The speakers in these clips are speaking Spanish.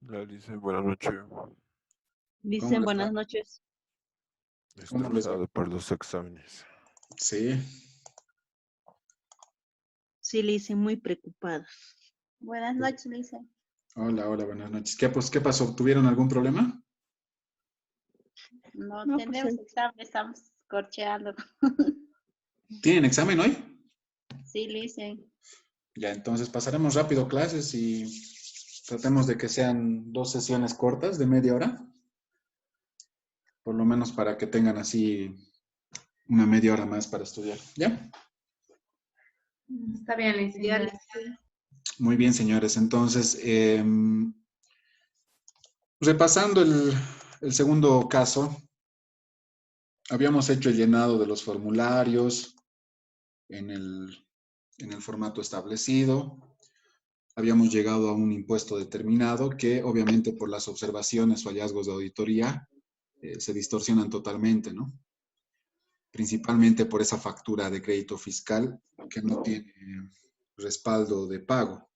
La dice, buenas noches. ¿Cómo Dicen les va? buenas noches. ¿Cómo les va? Estresado por los exámenes. Sí. Sí, le dicen muy preocupados. Buenas noches, Lisa. Hola, hola, buenas noches. ¿Qué pasó? ¿Tuvieron algún problema? No, No, pues tenemos examen, estamos corcheando. ¿Tienen examen hoy? Sí, Lisa. Ya, entonces pasaremos rápido clases y tratemos de que sean 2 sesiones cortas de media hora. Por lo menos para que tengan así una media hora más para estudiar. ¿Ya? Está bien, ya licenciada. Muy bien, señores. Entonces, repasando el segundo caso, habíamos hecho el llenado de los formularios en el formato establecido. Habíamos llegado a un impuesto determinado que obviamente por las observaciones o hallazgos de auditoría se distorsionan totalmente, ¿no? Principalmente por esa factura de crédito fiscal que no tiene respaldo de pago.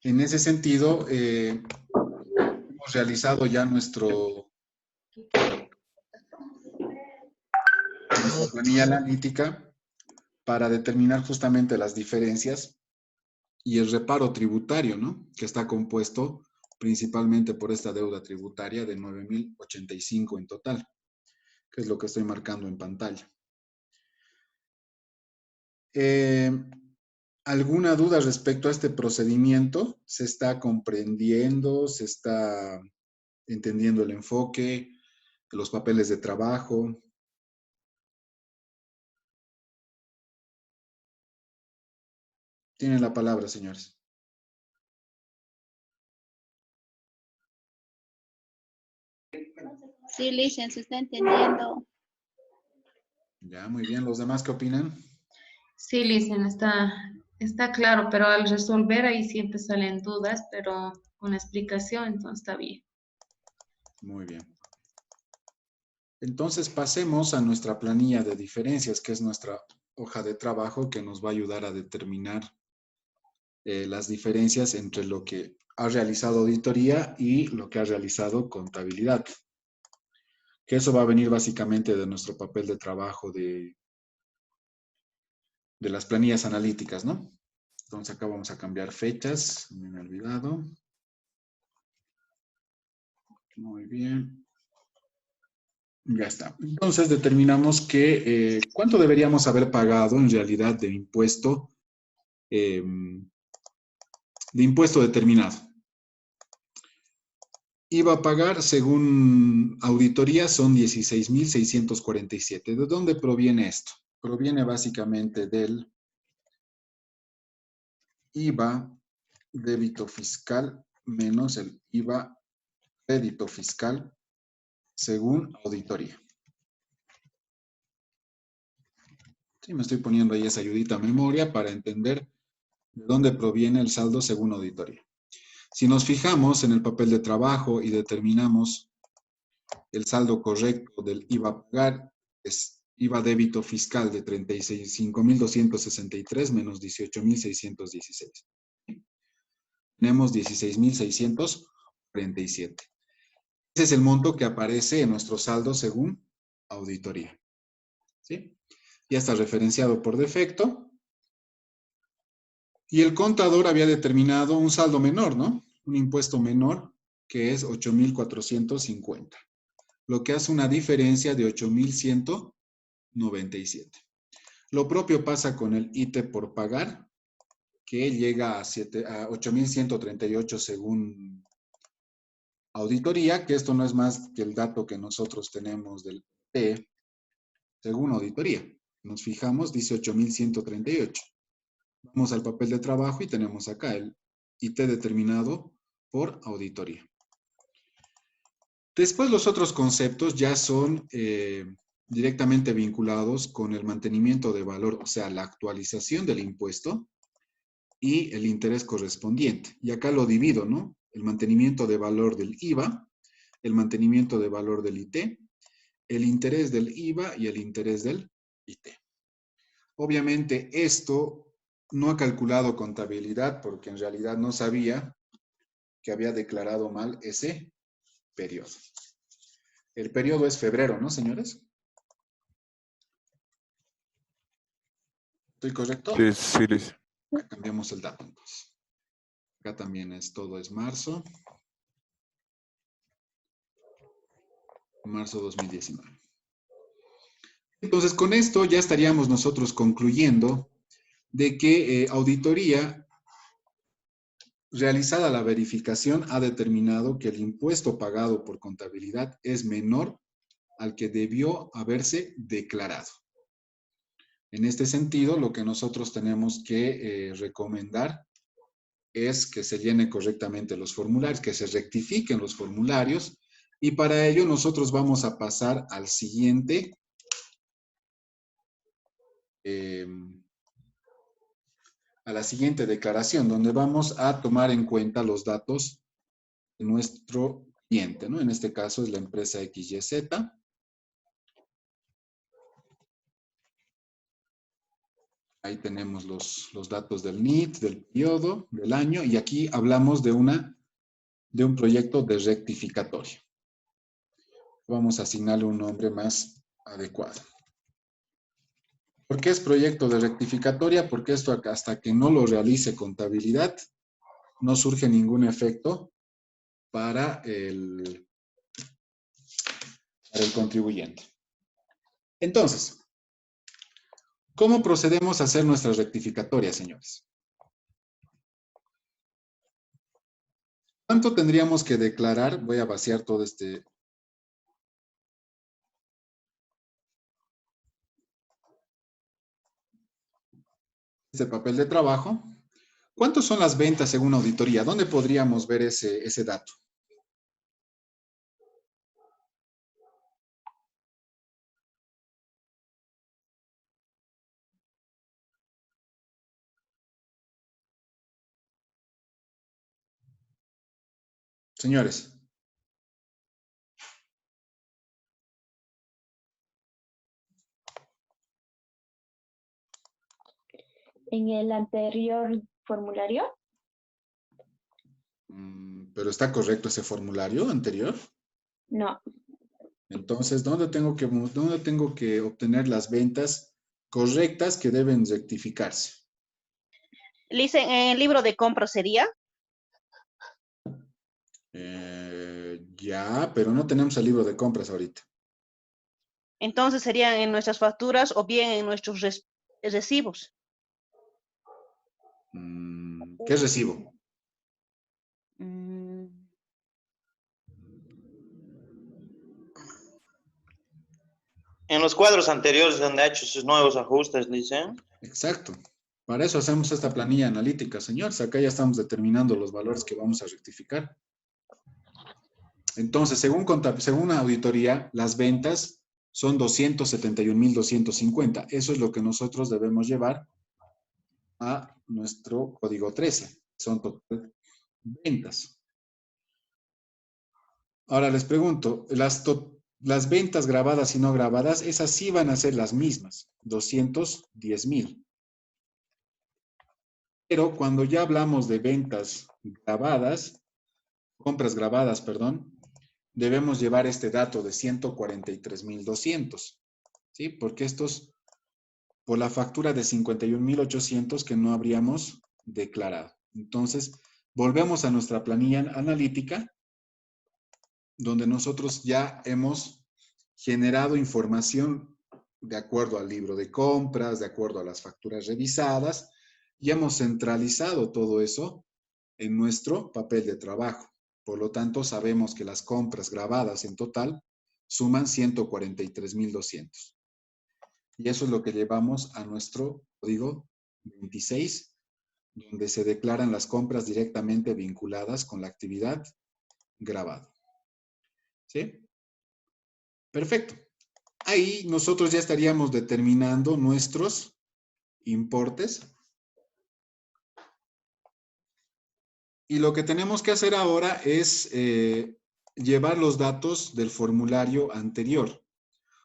En ese sentido, hemos realizado ya nuestra planilla analítica para determinar justamente las diferencias y el reparo tributario, ¿no? Que está compuesto principalmente por esta deuda tributaria de 9.085 en total, que es lo que estoy marcando en pantalla. ¿Alguna duda respecto a este procedimiento? ¿Se está comprendiendo? ¿Se está entendiendo el enfoque? ¿Los papeles de trabajo? Tienen la palabra, señores. Sí, Lisa, se está entendiendo. Ya, muy bien. ¿Los demás qué opinan? Sí, licenciada, está claro, pero al resolver ahí siempre salen dudas, pero con la explicación, entonces está bien. Muy bien. Entonces pasemos a nuestra planilla de diferencias, que es nuestra hoja de trabajo que nos va a ayudar a determinar las diferencias entre lo que ha realizado auditoría y lo que ha realizado contabilidad. Que eso va a venir básicamente de nuestro papel de trabajo de las planillas analíticas, ¿no? Entonces acá vamos a cambiar fechas, me he olvidado. Muy bien. Ya está. Entonces determinamos que cuánto deberíamos haber pagado en realidad de impuesto determinado. Iba a pagar, según auditoría, son 16.647. ¿De dónde proviene esto? Proviene básicamente del IVA débito fiscal menos el IVA crédito fiscal según auditoría. Sí, me estoy poniendo ahí esa ayudita a memoria para entender de dónde proviene el saldo según auditoría. Si nos fijamos en el papel de trabajo y determinamos el saldo correcto del IVA a pagar, es IVA débito fiscal de 35.263 menos 18.616. Tenemos 16.647. Ese es el monto que aparece en nuestro saldo según auditoría. ¿Sí? Ya está referenciado por defecto. Y el contador había determinado un saldo menor, ¿no? Un impuesto menor que es 8.450. Lo que hace una diferencia de 8.197. Lo propio pasa con el ITE por pagar, que llega a 8.138 según auditoría, que esto no es más que el dato que nosotros tenemos del ITE según auditoría. Nos fijamos, dice 8.138. Vamos al papel de trabajo y tenemos acá el IT determinado por auditoría. Después los otros conceptos ya son directamente vinculados con el mantenimiento de valor, o sea, la actualización del impuesto y el interés correspondiente. Y acá lo divido, ¿no? El mantenimiento de valor del IVA, el mantenimiento de valor del IT, el interés del IVA y el interés del IT. Obviamente esto no ha calculado contabilidad porque en realidad no sabía que había declarado mal ese periodo. El periodo es febrero, ¿no, señores? ¿Estoy correcto? Sí, sí, lice. Cambiamos el dato, entonces. Acá también todo es marzo. Marzo 2019. Entonces, con esto ya estaríamos nosotros concluyendo de que auditoría realizada la verificación ha determinado que el impuesto pagado por contabilidad es menor al que debió haberse declarado. En este sentido, lo que nosotros tenemos que recomendar es que se llenen correctamente los formularios, que se rectifiquen los formularios, y para ello nosotros vamos a pasar al siguiente a la siguiente declaración, donde vamos a tomar en cuenta los datos de nuestro cliente, ¿no? En este caso es la empresa XYZ. Ahí tenemos los datos del NIT, del periodo, del año, y aquí hablamos de un proyecto de rectificatorio. Vamos a asignarle un nombre más adecuado. ¿Por qué es proyecto de rectificatoria? Porque esto hasta que no lo realice contabilidad, no surge ningún efecto para el contribuyente. Entonces, ¿cómo procedemos a hacer nuestra rectificatoria, señores? ¿Cuánto tendríamos que declarar? Voy a vaciar todo este papel de trabajo. ¿Cuántos son las ventas según auditoría? ¿Dónde podríamos ver ese dato? Señores. En el anterior formulario. ¿Pero está correcto ese formulario anterior? No. Entonces, ¿dónde tengo que obtener las ventas correctas que deben rectificarse? Lice, ¿en el libro de compra sería? Ya, pero no tenemos el libro de compras ahorita. Entonces serían en nuestras facturas o bien en nuestros recibos. ¿Qué recibo? En los cuadros anteriores donde ha hecho sus nuevos ajustes, dice. Exacto. Para eso hacemos esta planilla analítica, señores. Acá ya estamos determinando los valores que vamos a rectificar. Entonces, según la auditoría, las ventas son 271,250. Eso es lo que nosotros debemos llevar a nuestro código 13. Son total ventas. Ahora les pregunto, las ventas grabadas y no grabadas, esas sí van a ser las mismas, 210,000. Pero cuando ya hablamos de ventas grabadas, compras grabadas, perdón, debemos llevar este dato de 143,200, ¿sí? Porque estos, por la factura de 51,800 que no habríamos declarado. Entonces, volvemos a nuestra planilla analítica, donde nosotros ya hemos generado información de acuerdo al libro de compras, de acuerdo a las facturas revisadas, y hemos centralizado todo eso en nuestro papel de trabajo. Por lo tanto, sabemos que las compras grabadas en total suman 143,200. Y eso es lo que llevamos a nuestro código 26, donde se declaran las compras directamente vinculadas con la actividad grabada. ¿Sí? Perfecto. Ahí nosotros ya estaríamos determinando nuestros importes. Y lo que tenemos que hacer ahora es llevar los datos del formulario anterior. O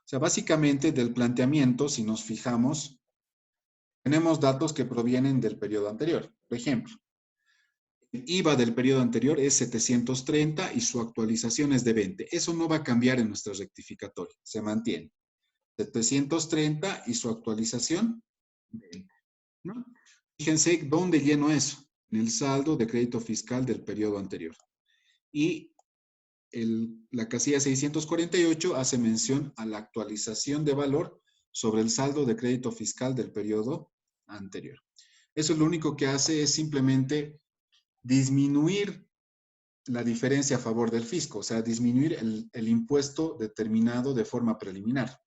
sea, básicamente del planteamiento, si nos fijamos, tenemos datos que provienen del periodo anterior. Por ejemplo, El IVA del periodo anterior es 730 y su actualización es de 20. Eso no va a cambiar en nuestra rectificatoria, se mantiene. 730 y su actualización, 20. ¿No? Fíjense dónde lleno eso, en el saldo de crédito fiscal del periodo anterior. Y la casilla 648 hace mención a la actualización de valor sobre el saldo de crédito fiscal del periodo anterior. Eso es lo único que hace, es simplemente disminuir la diferencia a favor del fisco, o sea, disminuir el impuesto determinado de forma preliminar.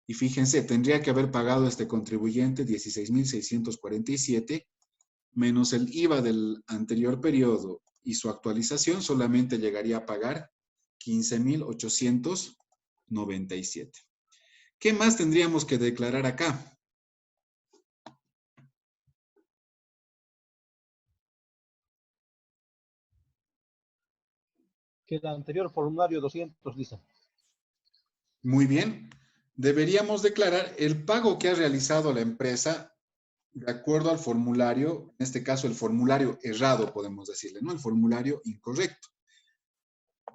Y fíjense, tendría que haber pagado este contribuyente 16.647 menos el IVA del anterior periodo y su actualización, solamente llegaría a pagar 15.897. ¿Qué más tendríamos que declarar acá? Que el anterior formulario 200 dice. Muy bien. Deberíamos declarar el pago que ha realizado la empresa de acuerdo al formulario, en este caso el formulario errado, podemos decirle, ¿no? El formulario incorrecto.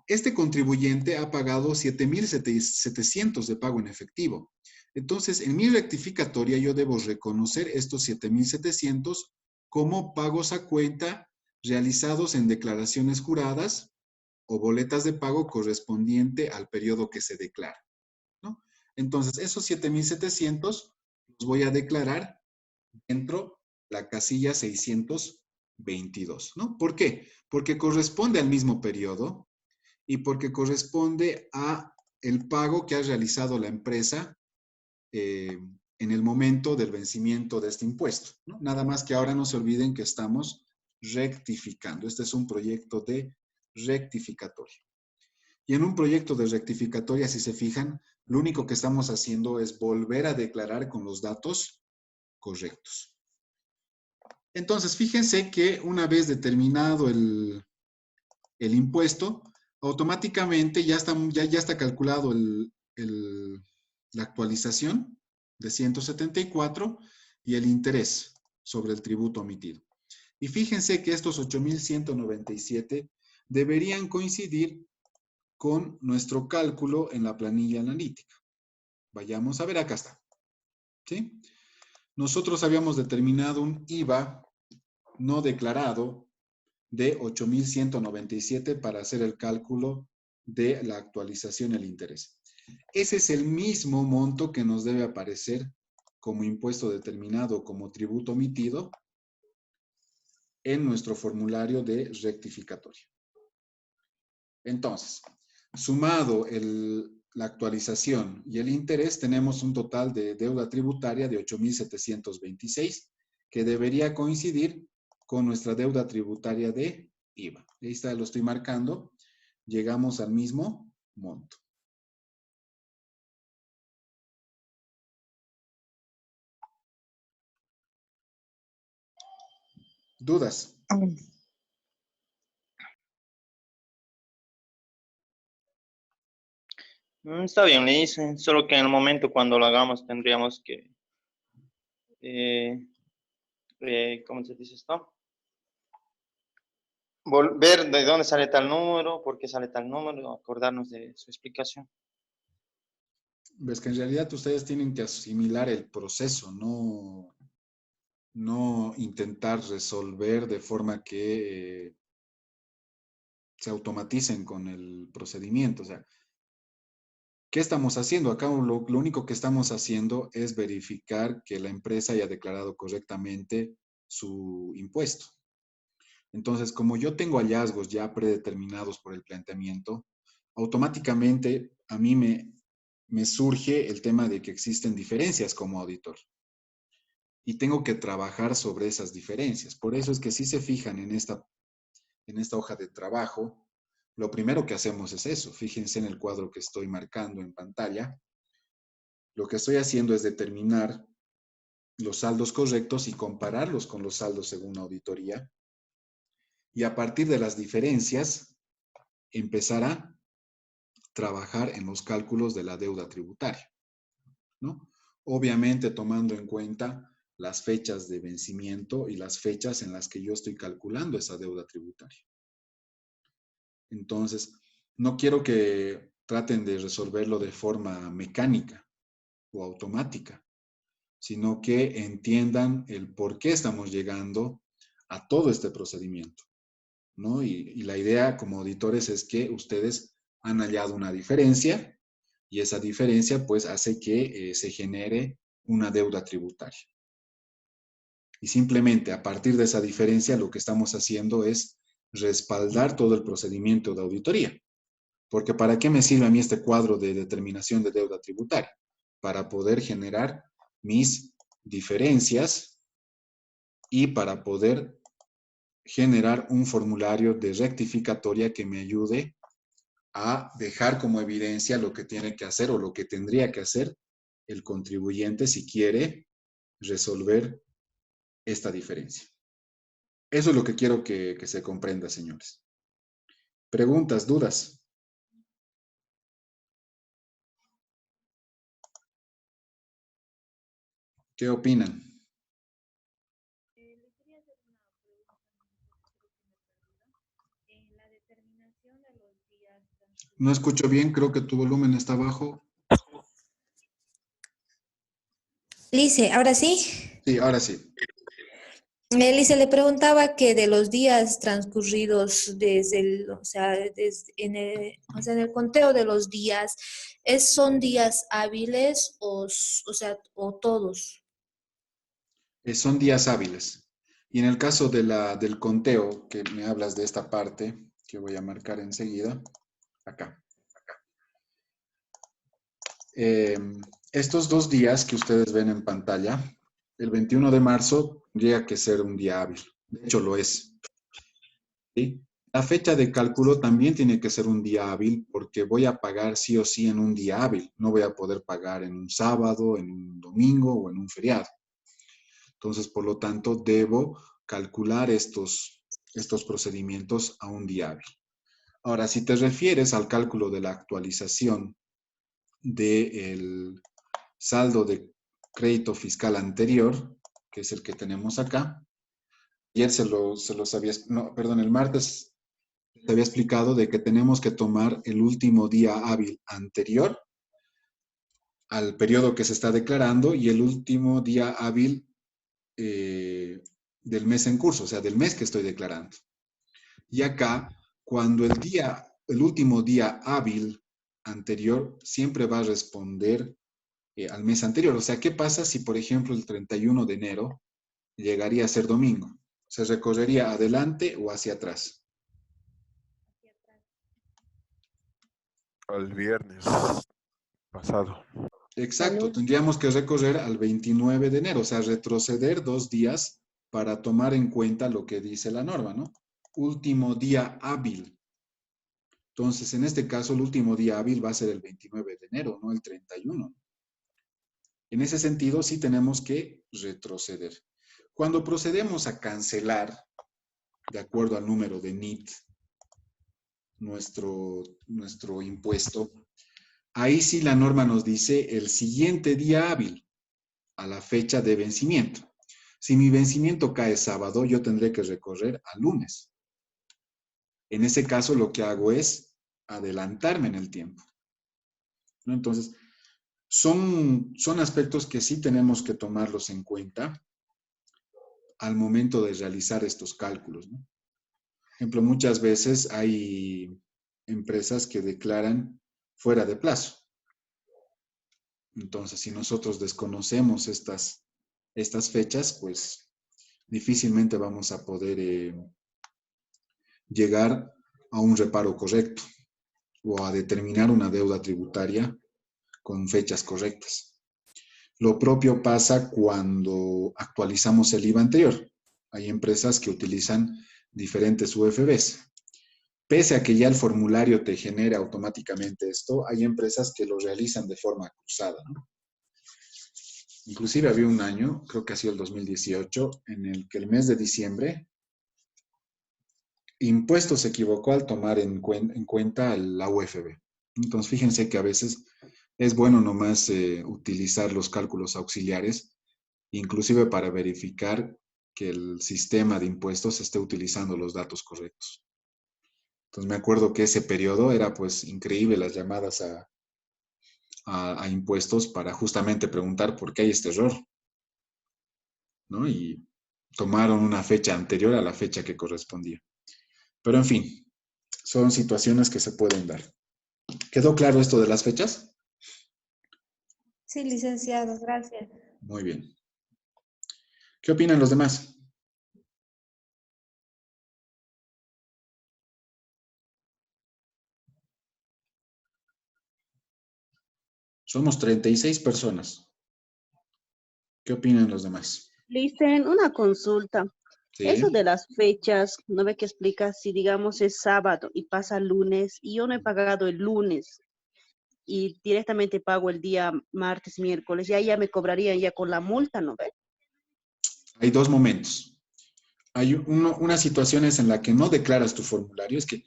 Este contribuyente ha pagado 7.700 de pago en efectivo. Entonces, en mi rectificatoria yo debo reconocer estos 7.700 como pagos a cuenta realizados en declaraciones juradas o boletas de pago correspondiente al periodo que se declara, ¿no? Entonces, esos 7.700 los voy a declarar dentro de la casilla 622, ¿no? ¿Por qué? Porque corresponde al mismo periodo y porque corresponde a el pago que ha realizado la empresa en el momento del vencimiento de este impuesto, ¿no? Nada más que ahora no se olviden que estamos rectificando. Este es un proyecto de rectificatoria. Y en un proyecto de rectificatoria, si se fijan, lo único que estamos haciendo es volver a declarar con los datos correctos. Entonces, fíjense que una vez determinado el impuesto, automáticamente ya está calculado la actualización de 174 y el interés sobre el tributo omitido. Y fíjense que estos 8.197 deberían coincidir con nuestro cálculo en la planilla analítica. Vayamos a ver, acá está. ¿Sí? Nosotros habíamos determinado un IVA no declarado de 8.197 para hacer el cálculo de la actualización del interés. Ese es el mismo monto que nos debe aparecer como impuesto determinado como tributo omitido en nuestro formulario de rectificatoria. Entonces, sumado la actualización y el interés, tenemos un total de deuda tributaria de 8.726, que debería coincidir con nuestra deuda tributaria de IVA. Ahí está, lo estoy marcando. Llegamos al mismo monto. ¿Dudas? Está bien, le dicen, solo que en el momento cuando lo hagamos tendríamos que, ¿cómo se dice esto? Ver de dónde sale tal número, por qué sale tal número, acordarnos de su explicación. Ves que en realidad ustedes tienen que asimilar el proceso, no intentar resolver de forma que se automaticen con el procedimiento. O sea, ¿qué estamos haciendo? Acá lo único que estamos haciendo es verificar que la empresa haya declarado correctamente su impuesto. Entonces, como yo tengo hallazgos ya predeterminados por el planteamiento, automáticamente a mí me surge el tema de que existen diferencias como auditor. Y tengo que trabajar sobre esas diferencias. Por eso es que si se fijan en esta hoja de trabajo, lo primero que hacemos es eso. Fíjense en el cuadro que estoy marcando en pantalla. Lo que estoy haciendo es determinar los saldos correctos y compararlos con los saldos según auditoría. Y a partir de las diferencias, empezar a trabajar en los cálculos de la deuda tributaria, ¿no? Obviamente tomando en cuenta las fechas de vencimiento y las fechas en las que yo estoy calculando esa deuda tributaria. Entonces, no quiero que traten de resolverlo de forma mecánica o automática, sino que entiendan el por qué estamos llegando a todo este procedimiento, ¿no? Y la idea como auditores es que ustedes han hallado una diferencia y esa diferencia pues hace que se genere una deuda tributaria. Y simplemente a partir de esa diferencia lo que estamos haciendo es respaldar todo el procedimiento de auditoría. Porque ¿para qué me sirve a mí este cuadro de determinación de deuda tributaria? Para poder generar mis diferencias y para poder generar un formulario de rectificatoria que me ayude a dejar como evidencia lo que tiene que hacer o lo que tendría que hacer el contribuyente si quiere resolver esta diferencia. Eso es lo que quiero que se comprenda, señores. ¿Preguntas, dudas? ¿Qué opinan? No escucho bien, creo que tu volumen está bajo. Lice, ¿ahora sí? Sí, ahora sí. Lice, le preguntaba que de los días transcurridos desde el, en el conteo de los días, ¿son días hábiles o todos? Son días hábiles. Y en el caso del conteo, que me hablas de esta parte, que voy a marcar enseguida, acá. Estos 2 días que ustedes ven en pantalla, el 21 de marzo tendría que ser un día hábil. De hecho, lo es. ¿Sí? La fecha de cálculo también tiene que ser un día hábil porque voy a pagar sí o sí en un día hábil. No voy a poder pagar en un sábado, en un domingo o en un feriado. Entonces, por lo tanto, debo calcular estos procedimientos a un día hábil. Ahora, si te refieres al cálculo de la actualización del saldo de crédito fiscal anterior, que es el que tenemos acá, ayer el martes se había explicado de que tenemos que tomar el último día hábil anterior al periodo que se está declarando y el último día hábil del mes en curso, o sea, del mes que estoy declarando. Y acá, cuando el último día hábil anterior siempre va a responder al mes anterior. O sea, ¿qué pasa si, por ejemplo, el 31 de enero llegaría a ser domingo? ¿Se recorrería adelante o hacia atrás? Al viernes pasado. Exacto, tendríamos que recorrer al 29 de enero, o sea, retroceder 2 días para tomar en cuenta lo que dice la norma, ¿no? Último día hábil. Entonces, en este caso, el último día hábil va a ser el 29 de enero, no el 31. En ese sentido, sí tenemos que retroceder. Cuando procedemos a cancelar, de acuerdo al número de NIT, nuestro impuesto, ahí sí la norma nos dice el siguiente día hábil a la fecha de vencimiento. Si mi vencimiento cae sábado, yo tendré que recorrer a lunes. En ese caso, lo que hago es adelantarme en el tiempo, ¿no? Entonces, son aspectos que sí tenemos que tomarlos en cuenta al momento de realizar estos cálculos, ¿no? Por ejemplo, muchas veces hay empresas que declaran fuera de plazo. Entonces, si nosotros desconocemos estas fechas, pues difícilmente vamos a poder llegar a un reparo correcto o a determinar una deuda tributaria con fechas correctas. Lo propio pasa cuando actualizamos el IVA anterior. Hay empresas que utilizan diferentes UFBs. Pese a que ya el formulario te genera automáticamente esto, hay empresas que lo realizan de forma cruzada, ¿no? Inclusive había un año, creo que ha sido el 2018, en el que el mes de diciembre, Impuestos se equivocó al tomar en cuenta la UFB. Entonces, fíjense que a veces es bueno nomás utilizar los cálculos auxiliares inclusive para verificar que el sistema de impuestos esté utilizando los datos correctos. Entonces me acuerdo que ese periodo era pues increíble las llamadas a impuestos para justamente preguntar por qué hay este error, ¿no? Y tomaron una fecha anterior a la fecha que correspondía. Pero en fin, son situaciones que se pueden dar. ¿Quedó claro esto de las fechas? Sí, licenciado, gracias. Muy bien. ¿Qué opinan los demás? Somos 36 personas. ¿Qué opinan los demás? Listen, una consulta. ¿Sí? Eso de las fechas, ¿no ve que explica? Si digamos es sábado y pasa lunes y yo no he pagado el lunes y directamente pago el día martes, miércoles, y ahí ya me cobrarían ya con la multa, ¿no ve? Hay dos momentos. Hay una situación en la que no declaras tu formulario. Es que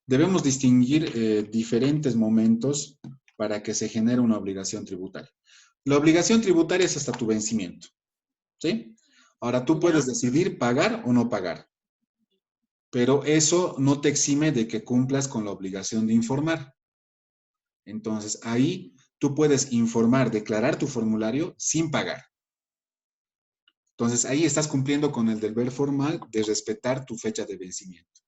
debemos distinguir diferentes momentos para que se genere una obligación tributaria. La obligación tributaria es hasta tu vencimiento, ¿sí? Ahora tú puedes decidir pagar o no pagar, pero eso no te exime de que cumplas con la obligación de informar. Entonces, ahí tú puedes informar, declarar tu formulario sin pagar. Entonces, ahí estás cumpliendo con el deber formal de respetar tu fecha de vencimiento.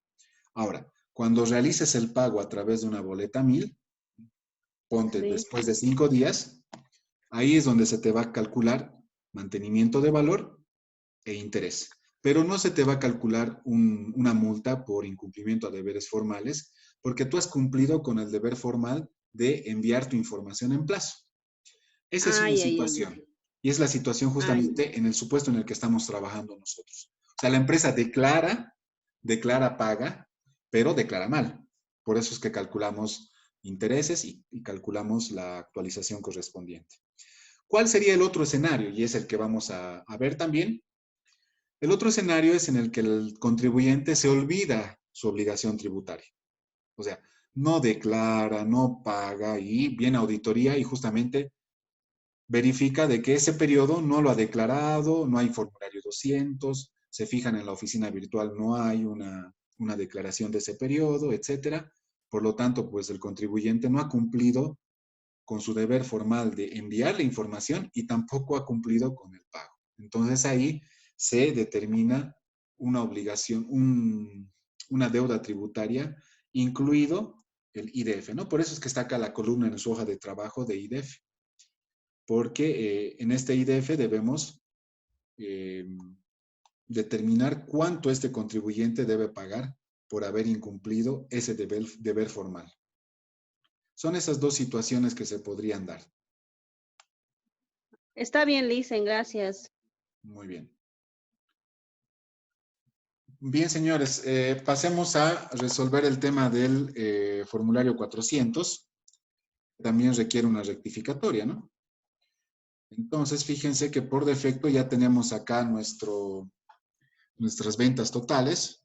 Ahora, cuando realices el pago a través de una boleta 1000, ponte después de 5 días, ahí es donde se te va a calcular mantenimiento de valor e interés. Pero no se te va a calcular una multa por incumplimiento a deberes formales, porque tú has cumplido con el deber formal de enviar tu información en plazo. Esa es una situación. Y es la situación justamente en el supuesto en el que estamos trabajando nosotros. O sea, la empresa declara, paga, pero declara mal. Por eso es que calculamos intereses y calculamos la actualización correspondiente. ¿Cuál sería el otro escenario? Y es el que vamos a ver también. El otro escenario es en el que el contribuyente se olvida su obligación tributaria. O sea, no declara, no paga y viene a auditoría y justamente verifica de que ese periodo no lo ha declarado, no hay formulario 200, se fijan en la oficina virtual, no hay una declaración de ese periodo, etcétera. Por lo tanto, pues el contribuyente no ha cumplido con su deber formal de enviar la información y tampoco ha cumplido con el pago. Entonces ahí se determina una obligación, una deuda tributaria, incluido el IDF, ¿no? Por eso es que está acá la columna en su hoja de trabajo de IDF, porque en este IDF debemos determinar cuánto este contribuyente debe pagar por haber incumplido ese deber formal. Son esas dos situaciones que se podrían dar. Está bien, Listen, gracias. Muy bien. Bien, señores, pasemos a resolver el tema del formulario 400. También requiere una rectificatoria, ¿no? Entonces, fíjense que por defecto ya tenemos acá nuestras ventas totales.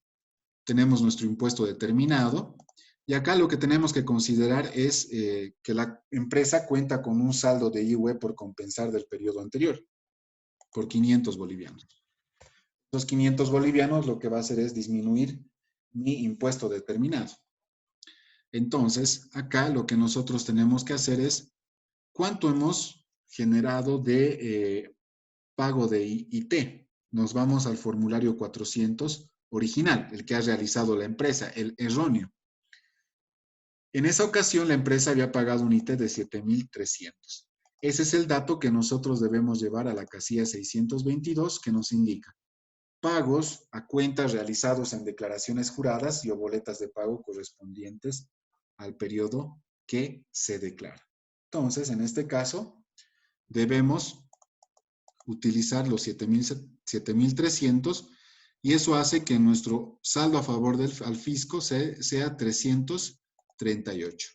Tenemos nuestro impuesto determinado. Y acá lo que tenemos que considerar es que la empresa cuenta con un saldo de IVA por compensar del periodo anterior, por 500 bolivianos. Los 500 bolivianos lo que va a hacer es disminuir mi impuesto determinado. Entonces, acá lo que nosotros tenemos que hacer es cuánto hemos generado de pago de IT. Nos vamos al formulario 400 original, el que ha realizado la empresa, el erróneo. En esa ocasión, la empresa había pagado un IT de 7,300. Ese es el dato que nosotros debemos llevar a la casilla 622, que nos indica pagos a cuentas realizados en declaraciones juradas y o boletas de pago correspondientes al periodo que se declara. Entonces, en este caso, debemos utilizar los 7,300 y eso hace que nuestro saldo a favor al fisco sea 338.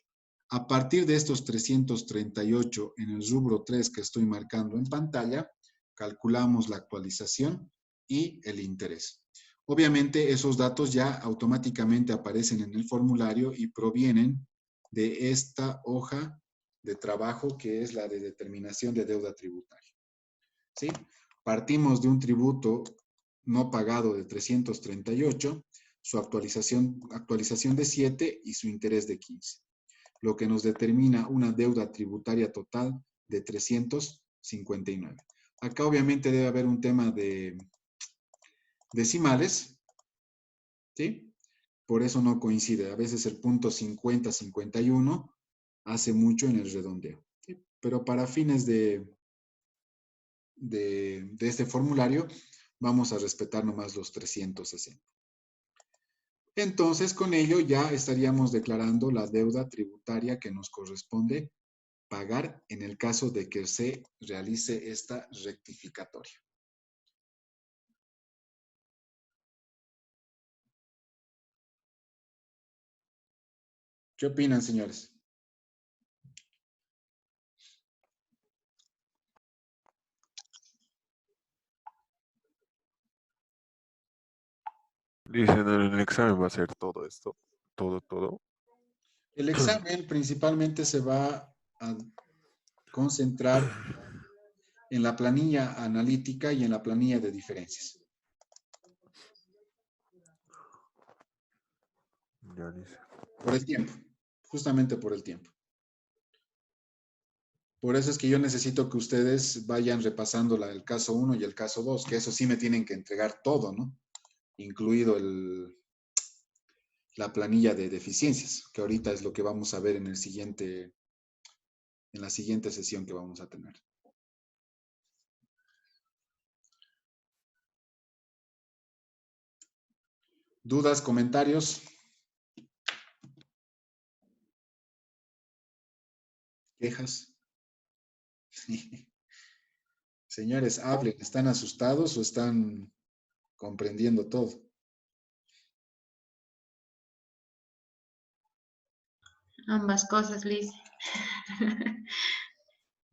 A partir de estos 338 en el rubro 3 que estoy marcando en pantalla, calculamos la actualización y el interés. Obviamente esos datos ya automáticamente aparecen en el formulario y provienen de esta hoja de trabajo que es la de determinación de deuda tributaria. ¿Sí? partimos de un tributo no pagado de 338, su actualización de 7 y su interés de 15, lo que nos determina una deuda tributaria total de 359. Acá obviamente debe haber un tema de decimales, ¿sí? Por eso no coincide. A veces el punto 50, 51 hace mucho en el redondeo, ¿sí? Pero para fines de este formulario, vamos a respetar nomás los 360. Entonces, con ello ya estaríamos declarando la deuda tributaria que nos corresponde pagar en el caso de que se realice esta rectificatoria. ¿Qué opinan, señores? Dicen en el examen va a ser todo esto. Todo. El examen principalmente se va a concentrar en la planilla analítica y en la planilla de diferencias. Ya dice. Por el tiempo, justamente por el tiempo. Por eso es que yo necesito que ustedes vayan repasando el caso 1 y el caso 2, que eso sí me tienen que entregar todo, ¿no? Incluido la planilla de deficiencias, que ahorita es lo que vamos a ver en la siguiente sesión que vamos a tener. ¿Dudas, comentarios? ¿Quejas? Señores, hablen. ¿Están asustados o están comprendiendo todo? Ambas cosas, Liz.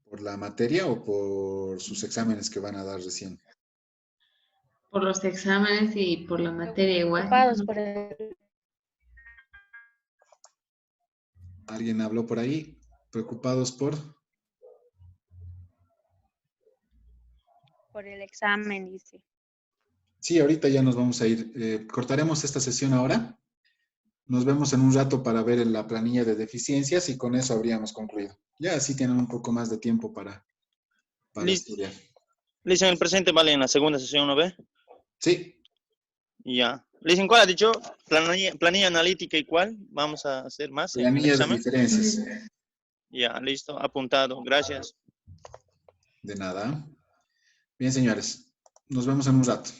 ¿Por la materia o por sus exámenes que van a dar recién? Por los exámenes y por la materia igual. Preocupados por el ¿Alguien habló por ahí? ¿Preocupados por? Por el examen, dice. Sí, ahorita ya nos vamos a ir. Cortaremos esta sesión ahora. Nos vemos en un rato para ver la planilla de deficiencias y con eso habríamos concluido. Ya así tienen un poco más de tiempo para estudiar. Liz, en el presente vale en la segunda sesión, ¿no ve? Sí. Ya. Liz, ¿en cuál ha dicho? Planilla analítica y cuál vamos a hacer más en el Planillas de examen. diferencias. Ya, listo, apuntado. Gracias. De nada. Bien, señores. Nos vemos en un rato.